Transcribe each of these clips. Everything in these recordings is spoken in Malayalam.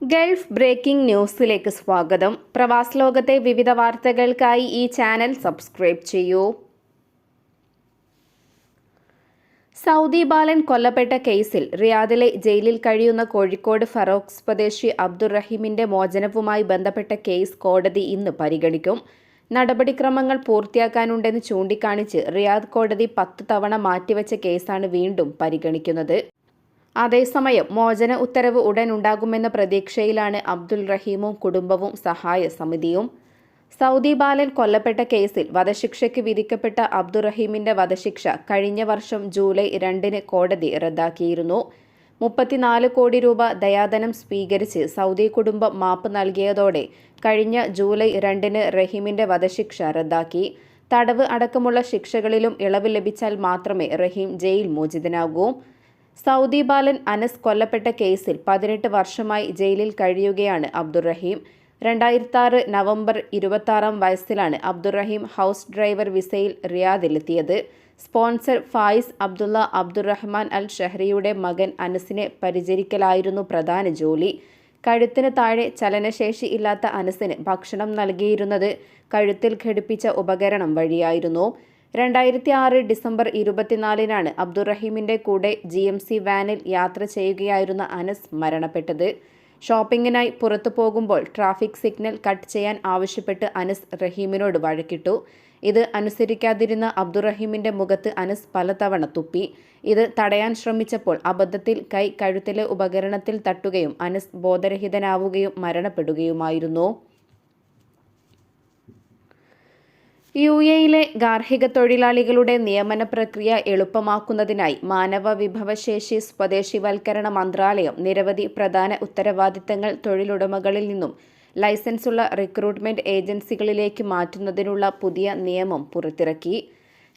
ഗൾഫ് ബ്രേക്കിംഗ് ന്യൂസിലേക്ക് സ്വാഗതം. പ്രവാസ ലോകത്തെ വിവിധ വാർത്തകൾക്കായി ഈ ചാനൽ സബ്സ്ക്രൈബ് ചെയ്യൂ. സൗദി ബാലൻ കൊല്ലപ്പെട്ട കേസിൽ റിയാദിലെ ജയിലിൽ കഴിയുന്ന കോഴിക്കോട് ഫറോക്ക് സ്വദേശി അബ്ദുറഹീമിന്റെ മോചനവുമായി ബന്ധപ്പെട്ട കേസ് കോടതി ഇന്ന് പരിഗണിക്കും. നടപടിക്രമങ്ങൾ പൂർത്തിയാക്കാനുണ്ടെന്ന് ചൂണ്ടിക്കാണിച്ച് റിയാദ് കോടതി 10 തവണ മാറ്റിവെച്ച കേസാണ് വീണ്ടും പരിഗണിക്കുന്നത്. അതേസമയം മോചന ഉത്തരവ് ഉടൻ ഉണ്ടാകുമെന്ന പ്രതീക്ഷയിലാണ് അബ്ദുൽ റഹീമും കുടുംബവും സഹായ സമിതിയും. സൗദി ബാലൻ കൊല്ലപ്പെട്ട കേസിൽ വധശിക്ഷയ്ക്ക് വിധിക്കപ്പെട്ട അബ്ദുറഹീമിന്റെ വധശിക്ഷ കഴിഞ്ഞ വർഷം ജൂലൈ 2 കോടതി റദ്ദാക്കിയിരുന്നു. 34 കോടി രൂപ ദയാധനം സ്വീകരിച്ച് സൗദി കുടുംബം മാപ്പ് നൽകിയതോടെ കഴിഞ്ഞ ജൂലൈ 2 റഹീമിന്റെ വധശിക്ഷ റദ്ദാക്കി. തടവ് അടക്കമുള്ള ശിക്ഷകളിലും ഇളവ് ലഭിച്ചാൽ മാത്രമേ റഹീം ജയിൽ മോചിതനാകൂ. സൗദി ബാലൻ അനസ് കൊല്ലപ്പെട്ട കേസിൽ 18 വർഷമായി ജയിലിൽ കഴിയുകയാണ് അബ്ദുറഹീം. 2006 നവംബർ 26 വയസ്സിലാണ് അബ്ദുറഹീം ഹൗസ് ഡ്രൈവർ വിസയിൽ റിയാദിലെത്തിയത്. സ്പോൺസർ ഫായിസ് അബ്ദുള്ള അബ്ദുറഹ്മാൻ അൽ ഷഹ്രിയുടെ മകൻ അനസിനെ പരിചരിക്കലായിരുന്നു പ്രധാന ജോലി. കഴുത്തിന് താഴെ ചലനശേഷി ഇല്ലാത്ത അനസിന് ഭക്ഷണം നൽകിയിരുന്നത് കഴുത്തിൽ ഘടിപ്പിച്ച ഉപകരണം വഴിയായിരുന്നു. 2006 ഡിസംബർ 24 അബ്ദുറഹീമിന്റെ കൂടെ GMC വാനിൽ യാത്ര ചെയ്യുകയായിരുന്ന അനസ് മരണപ്പെട്ടത്. ഷോപ്പിങ്ങിനായി പുറത്തു പോകുമ്പോൾ ട്രാഫിക് സിഗ്നൽ കട്ട് ചെയ്യാൻ ആവശ്യപ്പെട്ട് അനസ് റഹീമിനോട് വഴക്കിട്ടു. ഇത് അനുസരിക്കാതിരുന്ന അബ്ദുറഹീമിന്റെ മുഖത്ത് അനസ് പലതവണ തുപ്പി. ഇത് തടയാൻ ശ്രമിച്ചപ്പോൾ അബദ്ധത്തിൽ കൈ കഴുത്തിലെ ഉപകരണത്തിൽ തട്ടുകയും അനസ് ബോധരഹിതനാവുകയും മരണപ്പെടുകയുമായിരുന്നു. UAE-യിലെ ഗാർഹിക തൊഴിലാളികളുടെ നിയമന പ്രക്രിയ എളുപ്പമാക്കുന്നതിനായി മാനവ വിഭവശേഷി സ്വദേശിവൽക്കരണ മന്ത്രാലയം നിരവധി പ്രധാന ഉത്തരവാദിത്തങ്ങൾ തൊഴിലുടമകളിൽ നിന്നും ലൈസൻസുള്ള റിക്രൂട്ട്മെന്റ് ഏജൻസികളിലേക്ക് മാറ്റുന്നതിനുള്ള പുതിയ നിയമം പുറത്തിറക്കി.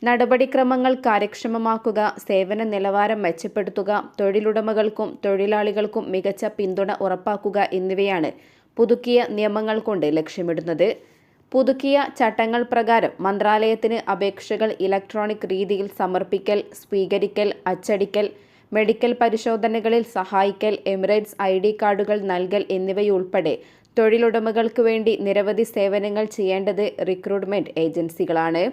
നടപടിക്രമങ്ങൾ കാര്യക്ഷമമാക്കുക, സേവന നിലവാരം മെച്ചപ്പെടുത്തുക, തൊഴിലുടമകൾക്കും തൊഴിലാളികൾക്കും മികച്ച പിന്തുണ ഉറപ്പാക്കുക എന്നിവയാണ് പുതുക്കിയ നിയമങ്ങൾ കൊണ്ട് ലക്ഷ്യമിടുന്നത്. പുതുക്കിയ ചട്ടങ്ങൾ പ്രകാരം മന്ത്രാലയത്തിന് അപേക്ഷകൾ ഇലക്ട്രോണിക് രീതിയിൽ സമർപ്പിക്കൽ, സ്വീകരിക്കൽ, അച്ചടിക്കൽ, മെഡിക്കൽ പരിശോധനകളിൽ സഹായിക്കൽ, എമിറേറ്റ്സ് ID കാർഡുകൾ നൽകൽ എന്നിവയുൾപ്പെടെ തൊഴിലുടമകൾക്ക് വേണ്ടി നിരവധി സേവനങ്ങൾ ചെയ്യേണ്ടത് റിക്രൂട്ട്മെന്റ് ഏജൻസികളാണ്.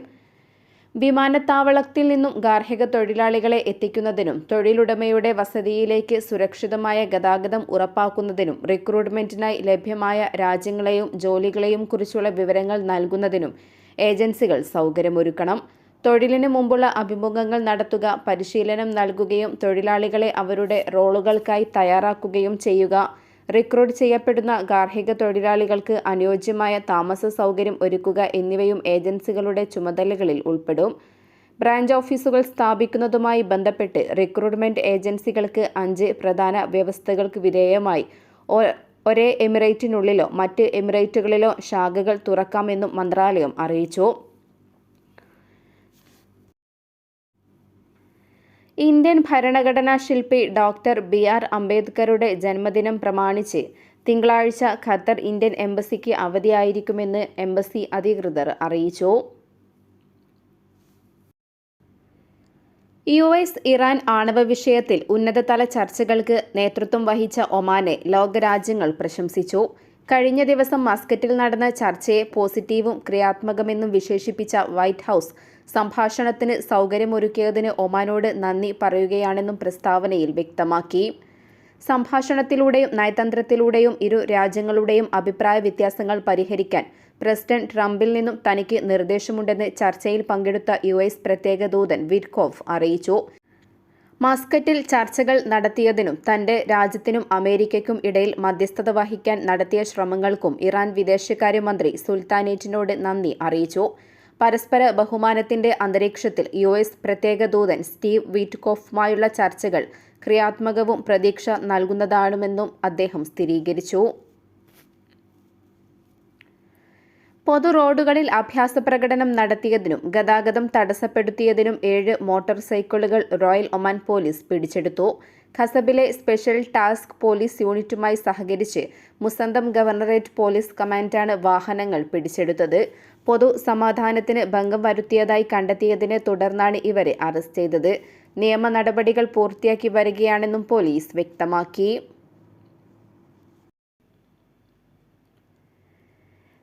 വിമാനത്താവളത്തിൽ നിന്നും ഗാർഹിക തൊഴിലാളികളെ എത്തിക്കുന്നതിനും തൊഴിലുടമയുടെ വസതിയിലേക്ക് സുരക്ഷിതമായ ഗതാഗതം ഉറപ്പാക്കുന്നതിനും റിക്രൂട്ട്മെന്റിനായി ലഭ്യമായ രാജ്യങ്ങളെയും ജോലികളെയും കുറിച്ചുള്ള വിവരങ്ങൾ നൽകുന്നതിനും ഏജൻസികൾ സൗകര്യമൊരുക്കണം. തൊഴിലിന് മുമ്പുള്ള അഭിമുഖങ്ങൾ നടത്തുക, പരിശീലനം നൽകുകയും തൊഴിലാളികളെ അവരുടെ റോളുകൾക്കായി തയ്യാറാക്കുകയും ചെയ്യുക, റിക്രൂട്ട് ചെയ്യപ്പെടുന്ന ഗാർഹിക തൊഴിലാളികൾക്ക് അനുയോജ്യമായ താമസ സൗകര്യം ഒരുക്കുക എന്നിവയും ഏജൻസികളുടെ ചുമതലകളിൽ ഉൾപ്പെടും. ബ്രാഞ്ച് ഓഫീസുകൾ സ്ഥാപിക്കുന്നതുമായി ബന്ധപ്പെട്ട് റിക്രൂട്ട്മെന്റ് ഏജൻസികൾക്ക് 5 പ്രധാന വ്യവസ്ഥകൾക്ക് വിധേയമായി ഒരേ എമിറേറ്റിനുള്ളിലോ മറ്റ് എമിറേറ്റുകളിലോ ശാഖകൾ തുറക്കാമെന്നും മന്ത്രാലയം അറിയിച്ചു. ഇന്ത്യൻ ഭരണഘടനാ ശില്പി ഡോക്ടർ BR അംബേദ്കറുടെ ജന്മദിനം പ്രമാണിച്ച് തിങ്കളാഴ്ച ഖത്തർ ഇന്ത്യൻ എംബസിക്ക് അവധിയായിരിക്കുമെന്ന് എംബസി അധികൃതർ അറിയിച്ചു. US ഇറാൻ ആണവ വിഷയത്തിൽ ഉന്നതതല ചർച്ചകൾക്ക് നേതൃത്വം വഹിച്ച ഒമാനെ ലോകരാജ്യങ്ങൾ പ്രശംസിച്ചു. കഴിഞ്ഞ ദിവസം മസ്കറ്റിൽ നടന്ന ചർച്ചയെ പോസിറ്റീവും ക്രിയാത്മകമെന്നും വിശേഷിപ്പിച്ച വൈറ്റ് ഹൗസ് സംഭാഷണത്തിന് സൗകര്യമൊരുക്കിയതിന് ഒമാനോട് നന്ദി പറയുകയാണെന്നും പ്രസ്താവനയിൽ വ്യക്തമാക്കി. സംഭാഷണത്തിലൂടെയും നയതന്ത്രത്തിലൂടെയും ഇരു രാജ്യങ്ങളുടെയും അഭിപ്രായ വ്യത്യാസങ്ങൾ പരിഹരിക്കാൻ പ്രസിഡന്റ് ട്രംപിൽ നിന്നും തനിക്ക് നിർദ്ദേശമുണ്ടെന്ന് ചർച്ചയിൽ പങ്കെടുത്ത US പ്രത്യേക ദൂതൻ വിറ്റ്കോഫ് അറിയിച്ചു. മസ്കറ്റിൽ ചർച്ചകൾ നടത്തിയതിനും തന്റെ രാജ്യത്തിനും അമേരിക്കയ്ക്കും ഇടയിൽ മധ്യസ്ഥത വഹിക്കാൻ നടത്തിയ ശ്രമങ്ങൾക്കും ഇറാൻ വിദേശകാര്യമന്ത്രി സുൽത്താനേറ്റിനോട് നന്ദി അറിയിച്ചു. പരസ്പര ബഹുമാനത്തിന്റെ അന്തരീക്ഷത്തിൽ US പ്രത്യേക ദൂതൻ സ്റ്റീവ് വിറ്റ്കോഫുമായുള്ള ചർച്ചകൾ ക്രിയാത്മകവും പ്രതീക്ഷ നൽകുന്നതാണെന്നും അദ്ദേഹം സ്ഥിരീകരിച്ചു. പൊതു റോഡുകളിൽ അഭ്യാസ പ്രകടനം നടത്തിയതിനും ഗതാഗതം തടസ്സപ്പെടുത്തിയതിനും 7 മോട്ടോർ സൈക്കിളുകൾ റോയൽ ഒമാൻ പോലീസ് പിടിച്ചെടുത്തു. ഖസബിലെ സ്പെഷ്യൽ ടാസ്ക് പോലീസ് യൂണിറ്റുമായി സഹകരിച്ച് മുസന്തം ഗവർണറേറ്റ് പോലീസ് കമാൻഡാണ് വാഹനങ്ങൾ പിടിച്ചെടുത്തത്. പൊതു സമാധാനത്തിന് ഭംഗം വരുത്തിയതായി കണ്ടെത്തിയതിനെ തുടർന്നാണ് ഇവരെ അറസ്റ്റ് ചെയ്തത്. നിയമ നടപടികൾ പൂർത്തിയാക്കി വരികയാണെന്നും പോലീസ് വ്യക്തമാക്കി.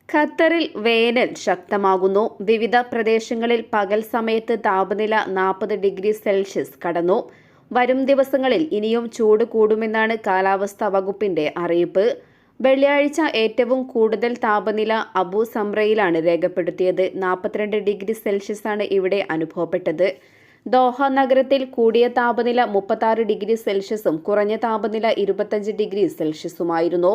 ഖത്തറിൽ വേനൽ ശക്തമാകുന്നു. വിവിധ പ്രദേശങ്ങളിൽ പകൽ സമയത്ത് താപനില 40 ഡിഗ്രി സെൽഷ്യസ് കടന്നു. വരും ദിവസങ്ങളിൽ ഇനിയും ചൂട് കൂടുമെന്നാണ് കാലാവസ്ഥാ വകുപ്പിന്റെ അറിയിപ്പ്. വെള്ളിയാഴ്ച ഏറ്റവും കൂടുതൽ താപനില അബു സംറയിലാണ് രേഖപ്പെടുത്തിയത്. 42 ഡിഗ്രി സെൽഷ്യസാണ് ഇവിടെ അനുഭവപ്പെട്ടത്. ദോഹ നഗരത്തിൽ കൂടിയ താപനില 36 ഡിഗ്രി സെൽഷ്യസും കുറഞ്ഞ താപനില 25 ഡിഗ്രി സെൽഷ്യസുമായിരുന്നു.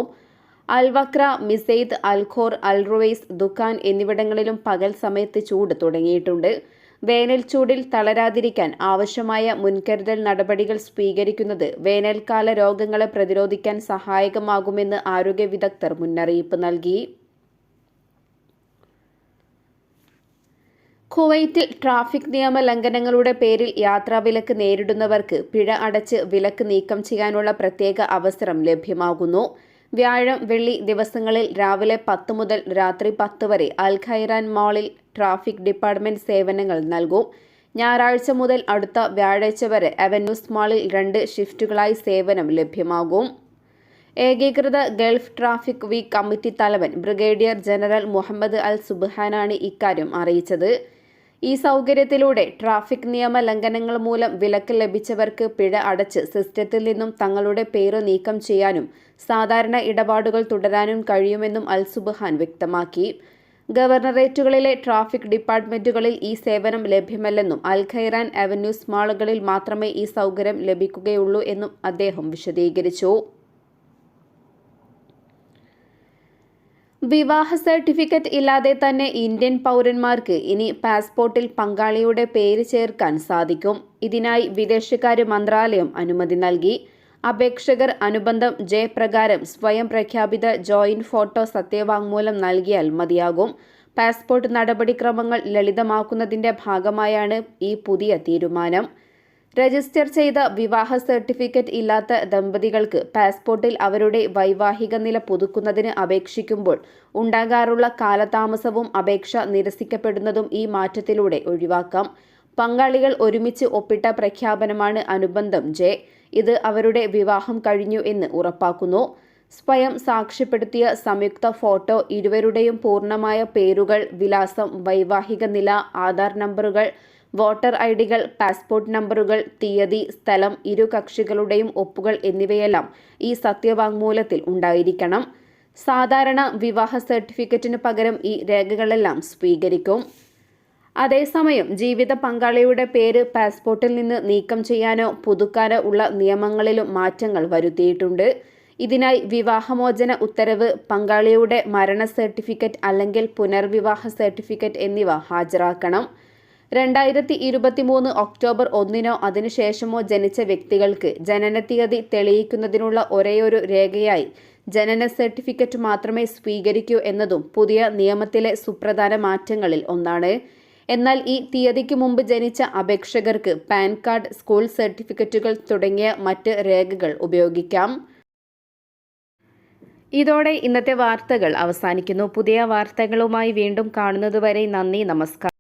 അൽവക്ര, മിസെയ്ദ്, അൽഖോർ, അൽറുവൈസ്, ദുഖാൻ എന്നിവിടങ്ങളിലും പകൽ സമയത്ത് ചൂട് തുടങ്ങിയിട്ടുണ്ട്. വേനൽ ചൂടിൽ തളരാതിരിക്കാൻ ആവശ്യമായ മുൻകരുതൽ നടപടികൾ സ്വീകരിക്കുന്നത് വേനൽക്കാല രോഗങ്ങളെ പ്രതിരോധിക്കാൻ സഹായകമാകുമെന്ന് ആരോഗ്യ വിദഗ്ധർ മുന്നറിയിപ്പ് നൽകി. കുവൈറ്റിൽ ട്രാഫിക് നിയമ ലംഘനങ്ങളുടെ പേരിൽ യാത്രാവിലക്ക് നേരിടുന്നവർക്ക് പിഴ അടച്ച് വിലക്ക് നീക്കം ചെയ്യാനുള്ള പ്രത്യേക അവസരം ലഭ്യമാകുന്നു. വ്യാഴം, വെള്ളി ദിവസങ്ങളിൽ രാവിലെ 10 മുതൽ രാത്രി 10 വരെ അൽ ഖൈറാൻ മാളിൽ ട്രാഫിക് ഡിപ്പാർട്ട്മെന്റ് സേവനങ്ങൾ നൽകും. ഞായറാഴ്ച മുതൽ അടുത്ത വ്യാഴാഴ്ച വരെ അവന്യൂസ് മാളിൽ 2 ഷിഫ്റ്റുകളായി സേവനം ലഭ്യമാകും. ഏകീകൃത ഗൾഫ് ട്രാഫിക് വീക്ക് കമ്മിറ്റി തലവൻ ബ്രിഗേഡിയർ ജനറൽ മുഹമ്മദ് അൽ സുബ്ഹാനാണ് ഇക്കാര്യം അറിയിച്ചത്. ഈ സൗകര്യത്തിലൂടെ ട്രാഫിക് നിയമ ലംഘനങ്ങൾ മൂലം വിലക്ക് ലഭിച്ചവർക്ക് പിഴ അടച്ച് സിസ്റ്റത്തിൽ നിന്നും തങ്ങളുടെ പേര് നീക്കം ചെയ്യാനും സാധാരണ ഇടപാടുകൾ തുടരാനും കഴിയുമെന്നും അൽ സുബ്ഹാൻ വ്യക്തമാക്കി. ഗവർണറേറ്റുകളിലെ ട്രാഫിക് ഡിപ്പാർട്ട്മെന്റുകളിൽ ഈ സേവനം ലഭ്യമല്ലെന്നും അൽ ഖൈറാൻ അവന്യൂസ് മാളുകളിൽ മാത്രമേ ഈ സൗകര്യം ലഭിക്കുകയുള്ളൂ എന്നും അദ്ദേഹം വിശദീകരിച്ചു. വിവാഹ സർട്ടിഫിക്കറ്റ് ഇല്ലാതെ തന്നെ ഇന്ത്യൻ പൗരന്മാർക്ക് ഇനി പാസ്പോർട്ടിൽ പങ്കാളിയുടെ പേര് ചേർക്കാൻ സാധിക്കും. ഇതിനായി വിദേശകാര്യ മന്ത്രാലയം അനുമതി നൽകി. അപേക്ഷകർ അനുബന്ധം ജെ പ്രകാരം സ്വയം പ്രഖ്യാപിത ജോയിന്റ് ഫോട്ടോ സത്യവാങ്മൂലം നൽകിയാൽ മതിയാകും. പാസ്പോർട്ട് നടപടിക്രമങ്ങൾ ലളിതമാക്കുന്നതിന്റെ ഭാഗമായാണ് ഈ പുതിയ തീരുമാനം. രജിസ്റ്റർ ചെയ്ത വിവാഹ സർട്ടിഫിക്കറ്റ് ഇല്ലാത്ത ദമ്പതികൾക്ക് പാസ്പോർട്ടിൽ അവരുടെ വൈവാഹിക നില പുതുക്കുന്നതിന് അപേക്ഷിക്കുമ്പോൾ ഉണ്ടാകാറുള്ള കാലതാമസവും അപേക്ഷ നിരസിക്കപ്പെടുന്നതും ഈ മാറ്റത്തിലൂടെ ഒഴിവാക്കാം. പങ്കാളികൾ ഒരുമിച്ച് ഒപ്പിട്ട പ്രഖ്യാപനമാണ് അനുബന്ധം ജെ. ഇത് അവരുടെ വിവാഹം കഴിഞ്ഞു എന്ന് ഉറപ്പാക്കുന്നു. സ്വയം സാക്ഷ്യപ്പെടുത്തിയ സംയുക്ത ഫോട്ടോ, ഇരുവരുടെയും പൂർണ്ണമായ പേരുകൾ, വിലാസം, വൈവാഹിക നില, ആധാർ നമ്പറുകൾ, വോട്ടർ ഐഡികൾ, പാസ്പോർട്ട് നമ്പറുകൾ, തീയതി, സ്ഥലം, ഇരു കക്ഷികളുടെയും ഒപ്പുകൾ എന്നിവയെല്ലാം ഈ സത്യവാങ്മൂലത്തിൽ ഉണ്ടായിരിക്കണം. സാധാരണ വിവാഹ സർട്ടിഫിക്കറ്റിന് പകരം ഈ രേഖകളെല്ലാം സ്വീകരിക്കും. അതേസമയം ജീവിത പങ്കാളിയുടെ പേര് പാസ്പോർട്ടിൽ നിന്ന് നീക്കം ചെയ്യാനോ പുതുക്കാനോ ഉള്ള നിയമങ്ങളിലും മാറ്റങ്ങൾ വരുത്തിയിട്ടുണ്ട്. ഇതിനായി വിവാഹമോചന ഉത്തരവ്, പങ്കാളിയുടെ മരണ സർട്ടിഫിക്കറ്റ് അല്ലെങ്കിൽ പുനർവിവാഹ സർട്ടിഫിക്കറ്റ് എന്നിവ ഹാജരാക്കണം. 2023 ഒക്ടോബർ 1 അതിനുശേഷമോ ജനിച്ച വ്യക്തികൾക്ക് ജനനത്തീയതി തെളിയിക്കുന്നതിനുള്ള ഒരേയൊരു രേഖയായി ജനന സർട്ടിഫിക്കറ്റ് മാത്രമേ സ്വീകരിക്കൂ എന്നതും പുതിയ നിയമത്തിലെ സുപ്രധാന മാറ്റങ്ങളിൽ ഒന്നാണ്. എന്നാൽ ഈ തീയതിക്ക് മുമ്പ് ജനിച്ച അപേക്ഷകർക്ക് പാൻ കാർഡ്, സ്കൂൾ സർട്ടിഫിക്കറ്റുകൾ തുടങ്ങിയ മറ്റ് രേഖകൾ ഉപയോഗിക്കാം. ഇതോടെ ഇന്നത്തെ വാർത്തകൾ അവസാനിക്കുന്നു. പുതിയ വാർത്തകളുമായി വീണ്ടും കാണുന്നതുവരെ നന്ദി, നമസ്കാരം.